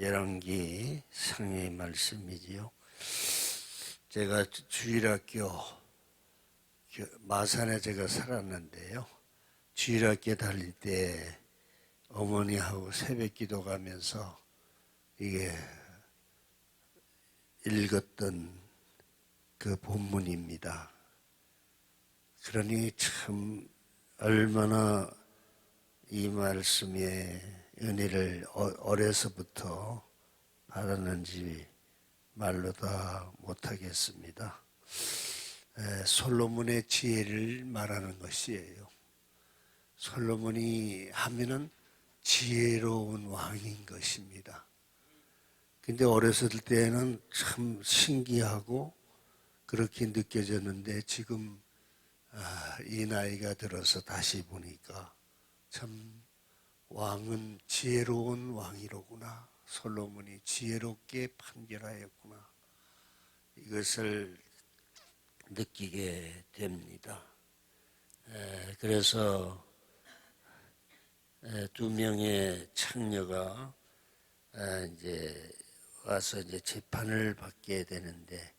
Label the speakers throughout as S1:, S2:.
S1: 열왕기 상의 말씀이지요. 제가 주일학교 마산에 제가 살았는데요. 주일학교 다닐 때 어머니하고 새벽기도 가면서 이게 읽었던 그 본문입니다. 그러니 참 얼마나 이 말씀의 은혜를 어려서부터 받았는지 말로 다 못하겠습니다. 솔로몬의 지혜를 말하는 것이에요. 솔로몬이 하면은 지혜로운 왕인 것입니다. 근데 어렸을 때는 참 신기하고 그렇게 느껴졌는데 지금 이 나이가 들어서 다시 보니까 참 왕은 지혜로운 왕이로구나. 솔로몬이 지혜롭게 판결하였구나. 이것을 느끼게 됩니다. 그래서 두 명의 창녀가 이제 와서 이제 재판을 받게 되는데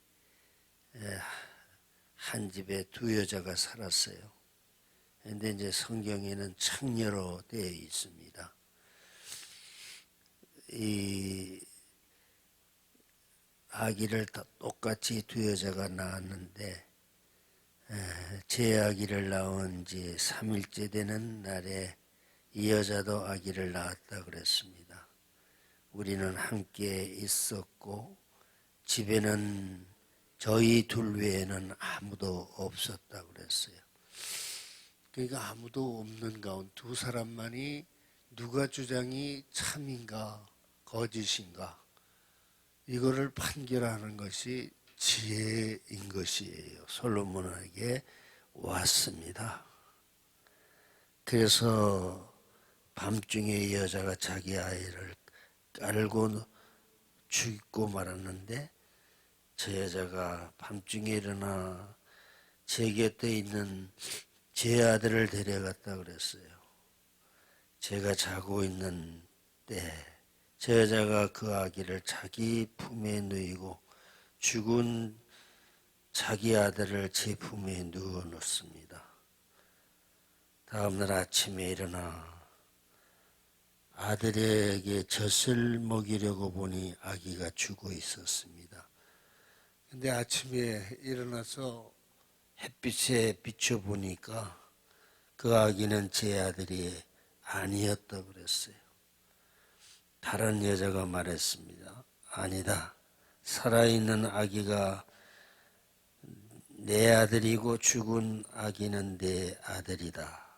S1: 한 집에 두 여자가 살았어요. 그런데 이제 성경에는 창녀로 되어 있습니다. 이 아기를 다 똑같이 두 여자가 낳았는데 제 아기를 낳은 지 3일째 되는 날에 이 여자도 아기를 낳았다 그랬습니다. 우리는 함께 있었고 집에는 저희 둘 외에는 아무도 없었다 그랬어요. 그러니까 아무도 없는 가운데 두 사람만이 누가 주장이 참인가 거짓인가 이거를 판결하는 것이 지혜인 것이에요. 솔로몬에게 왔습니다. 그래서 밤중에 이 여자가 자기 아이를 깔고 죽고 말았는데 저 여자가 밤중에 일어나 제 곁에 있는 제 아들을 데려갔다 그랬어요. 제가 자고 있는 때 저 여자가 그 아기를 자기 품에 누이고 죽은 자기 아들을 제 품에 누워 놓습니다. 다음날 아침에 일어나 아들에게 젖을 먹이려고 보니 아기가 죽어 있었습니다. 근데 아침에 일어나서 햇빛에 비춰보니까 그 아기는 제 아들이 아니었다 그랬어요. 다른 여자가 말했습니다. 아니다. 살아있는 아기가 내 아들이고 죽은 아기는 내 아들이다.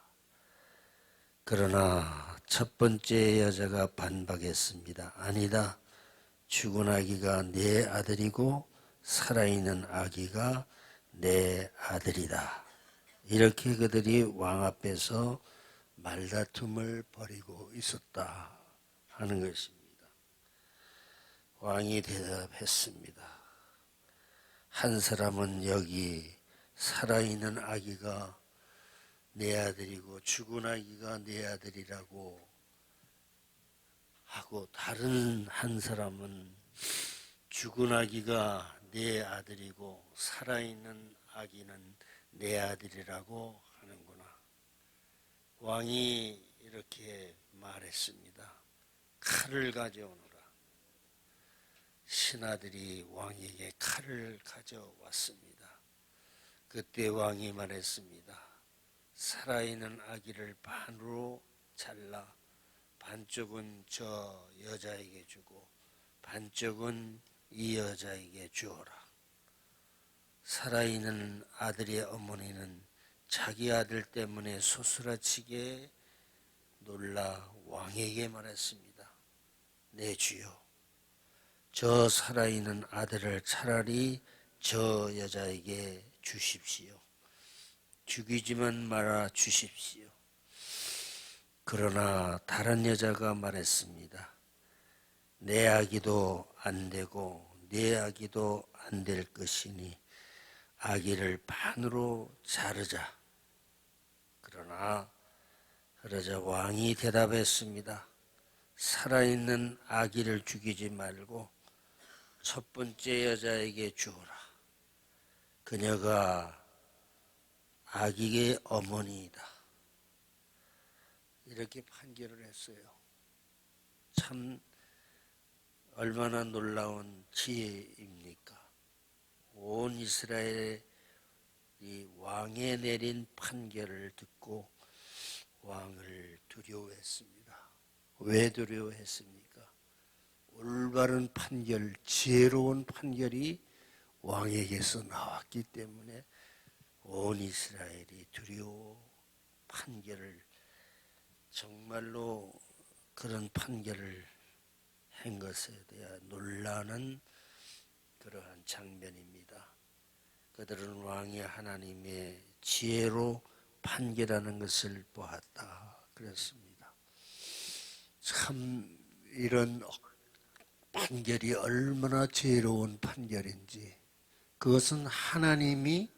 S1: 그러나 첫 번째 여자가 반박했습니다. 아니다. 죽은 아기가 내 아들이고 살아있는 아기가 내 아들이다. 이렇게 그들이 왕 앞에서 말다툼을 벌이고 있었다 하는 것입니다. 왕이 대답했습니다. 한 사람은 여기 살아있는 아기가 내 아들이고 죽은 아기가 내 아들이라고 하고 다른 한 사람은 죽은 아기가 내 아들이고 살아있는 아기는 내 아들이라고 하는구나. 왕이 이렇게 말했습니다. 칼을 가져오너라. 신하들이 왕에게 칼을 가져왔습니다. 그때 왕이 말했습니다. 살아있는 아기를 반으로 잘라 반쪽은 저 여자에게 주고 반쪽은 이 여자에게 주어라. 살아있는 아들의 어머니는 자기 아들 때문에 소스라치게 놀라 왕에게 말했습니다. 내 주여, 저 살아있는 아들을 차라리 저 여자에게 주십시오. 죽이지만 말아 주십시오. 그러나 다른 여자가 말했습니다. 내 아기도 안 되고 내 아기도 안 될 것이니 아기를 반으로 자르자. 그러자 왕이 대답했습니다. 살아있는 아기를 죽이지 말고 첫 번째 여자에게 주어라. 그녀가 아기의 어머니이다. 이렇게 판결을 했어요. 참 얼마나 놀라운 지혜입니까? 온 이스라엘의 이 왕에 내린 판결을 듣고 왕을 두려워했습니다. 왜 두려워했습니까? 올바른 판결, 지혜로운 판결이 왕에게서 나왔기 때문에 온 이스라엘이 두려워 판결을, 정말로 그런 판결을 한 것에 대한 놀라는 그러한 장면입니다. 그들은 왕이 하나님의 지혜로 판결하는 것을 보았다 그랬습니다. 참 이런 판결이 얼마나 지혜로운 판결인지, 그것은 하나님이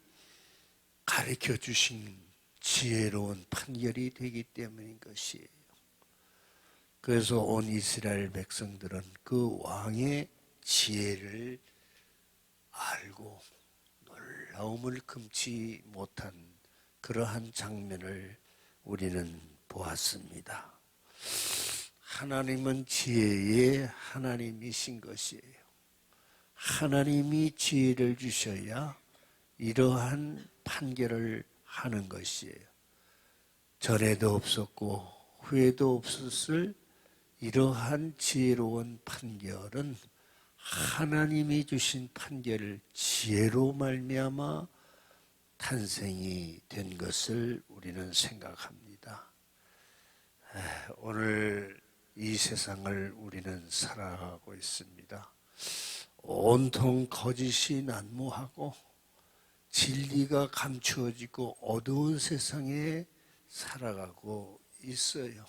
S1: 가르쳐 주신 지혜로운 판결이 되기 때문인 것이에요. 그래서 온 이스라엘 백성들은 그 왕의 지혜를 알고 놀라움을 금치 못한 그러한 장면을 우리는 보았습니다. 하나님은 지혜의 하나님이신 것이에요. 하나님이 지혜를 주셔야 이러한 판결을 하는 것이에요. 전에도 없었고 후에도 없었을 이러한 지혜로운 판결은 하나님이 주신 판결을 지혜로 말미암아 탄생이 된 것을 우리는 생각합니다. 오늘 이 세상을 우리는 살아가고 있습니다. 온통 거짓이 난무하고 진리가 감추어지고 어두운 세상에 살아가고 있어요.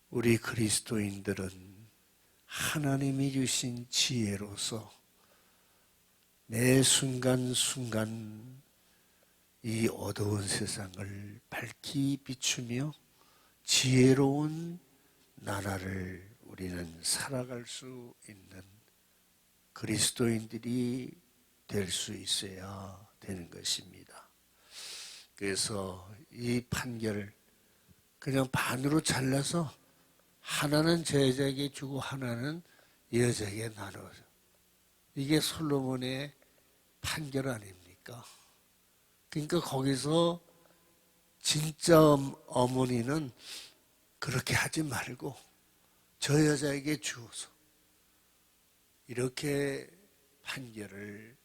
S1: 우리 그리스도인들은 하나님이 주신 지혜로서 매 순간순간 이 어두운 세상을 밝히 비추며 지혜로운 나라를 우리는 살아갈 수 있는 그리스도인들이 될 수 있어야 되는 것입니다. 그래서 이 판결을 그냥 반으로 잘라서 하나는 제자에게 주고 하나는 여자에게 나눠서, 이게 솔로몬의 판결 아닙니까? 그러니까 거기서 진짜 어머니는 그렇게 하지 말고 저 여자에게 주어서, 이렇게 판결을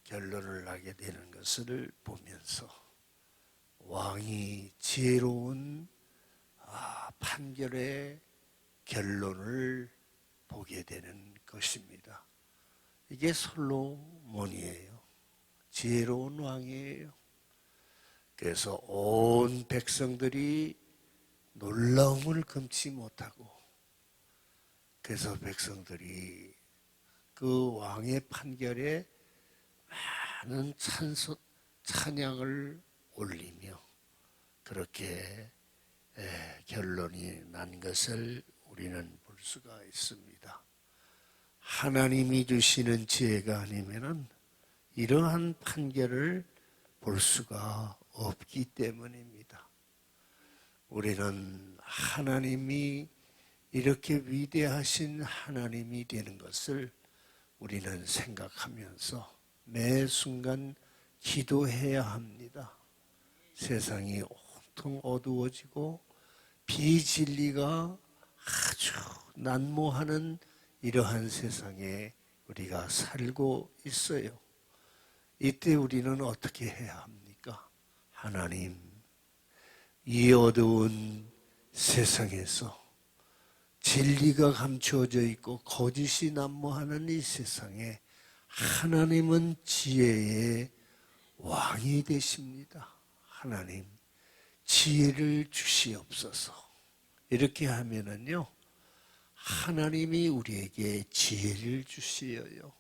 S1: 결론을 나게 되는 것을 보면서 왕이 지혜로운 판결의 결론을 보게 되는 것입니다. 이게 솔로몬이에요. 지혜로운 왕이에요. 그래서 온 백성들이 놀라움을 금치 못하고, 그래서 백성들이 그 왕의 판결에 많은 찬양을 올리며 그렇게 결론이 난 것을 우리는 볼 수가 있습니다. 하나님이 주시는 지혜가 아니면은 이러한 판결을 볼 수가 없기 때문입니다. 우리는 하나님이 이렇게 위대하신 하나님이 되는 것을 우리는 생각하면서 매 순간 기도해야 합니다. 세상이 온통 어두워지고 비진리가 아주 난무하는 이러한 세상에 우리가 살고 있어요. 이때 우리는 어떻게 해야 합니까? 하나님, 이 어두운 세상에서 진리가 감추어져 있고 거짓이 난무하는 이 세상에 하나님은 지혜의 왕이 되십니다. 하나님, 지혜를 주시옵소서. 이렇게 하면은요, 하나님이 우리에게 지혜를 주시어요.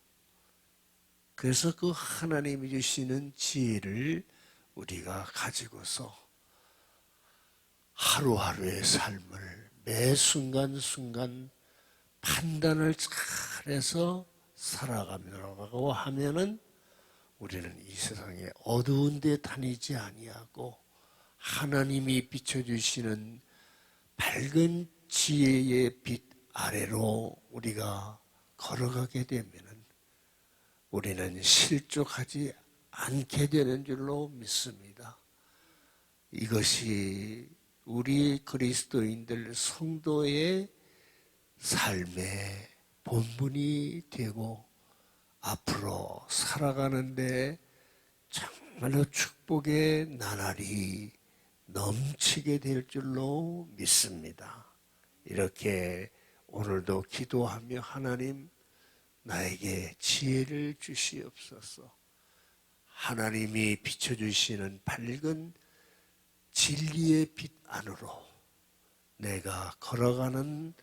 S1: 그래서 그 하나님이 주시는 지혜를 우리가 가지고서 하루하루의 삶을 매 순간순간 판단을 잘해서 살아가려고 하면은 우리는 이 세상에 어두운 데 다니지 아니하고 하나님이 비춰주시는 밝은 지혜의 빛 아래로 우리가 걸어가게 되면은 우리는 실족하지 않게 되는 줄로 믿습니다. 이것이 우리 그리스도인들 성도의 삶의 본분이 되고 앞으로 살아가는데 정말로 축복의 나날이 넘치게 될 줄로 믿습니다. 이렇게 오늘도 기도하며 하나님 나에게 지혜를 주시옵소서. 하나님이 비춰주시는 밝은 진리의 빛 안으로 내가 걸어가는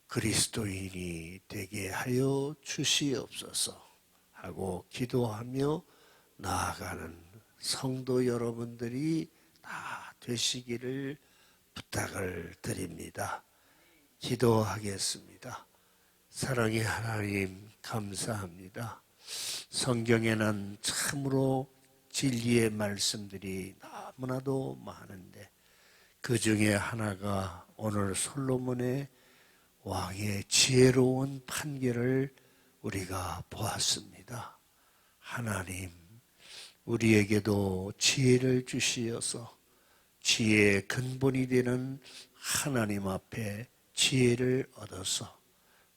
S1: 그리스도인이 되게 하여 주시옵소서 하고 기도하며 나아가는 성도 여러분들이 다 되시기를 부탁을 드립니다. 기도하겠습니다. 사랑의 하나님 감사합니다. 성경에는 참으로 진리의 말씀들이 너무나도 많은데 그 중에 하나가 오늘 솔로몬의 왕의 지혜로운 판결을 우리가 보았습니다. 하나님, 우리에게도 지혜를 주시어서 지혜의 근본이 되는 하나님 앞에 지혜를 얻어서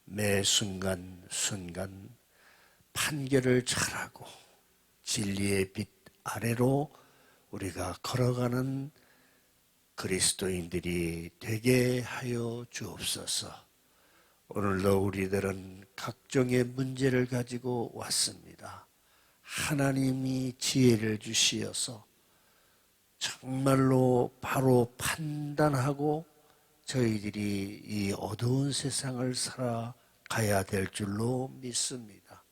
S1: 매 순간 순간 판결을 잘하고 진리의 빛 아래로 우리가 걸어가는 그리스도인들이 되게 하여 주옵소서. 오늘도 우리들은 각종의 문제를 가지고 왔습니다. 하나님이 지혜를 주시어서 정말로 바로 판단하고 저희들이 이 어두운 세상을 살아가야 될 줄로 믿습니다.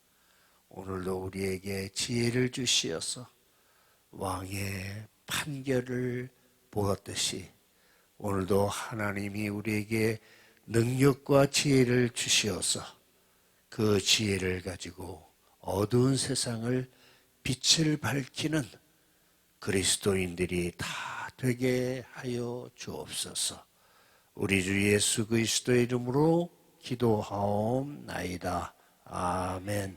S1: 오늘도 우리에게 지혜를 주시어서 왕의 판결을 보았듯이 오늘도 하나님이 우리에게 능력과 지혜를 주시어서 그 지혜를 가지고 어두운 세상을 빛을 밝히는 그리스도인들이 다 되게 하여 주옵소서. 우리 주 예수 그리스도의 이름으로 기도하옵나이다. 아멘.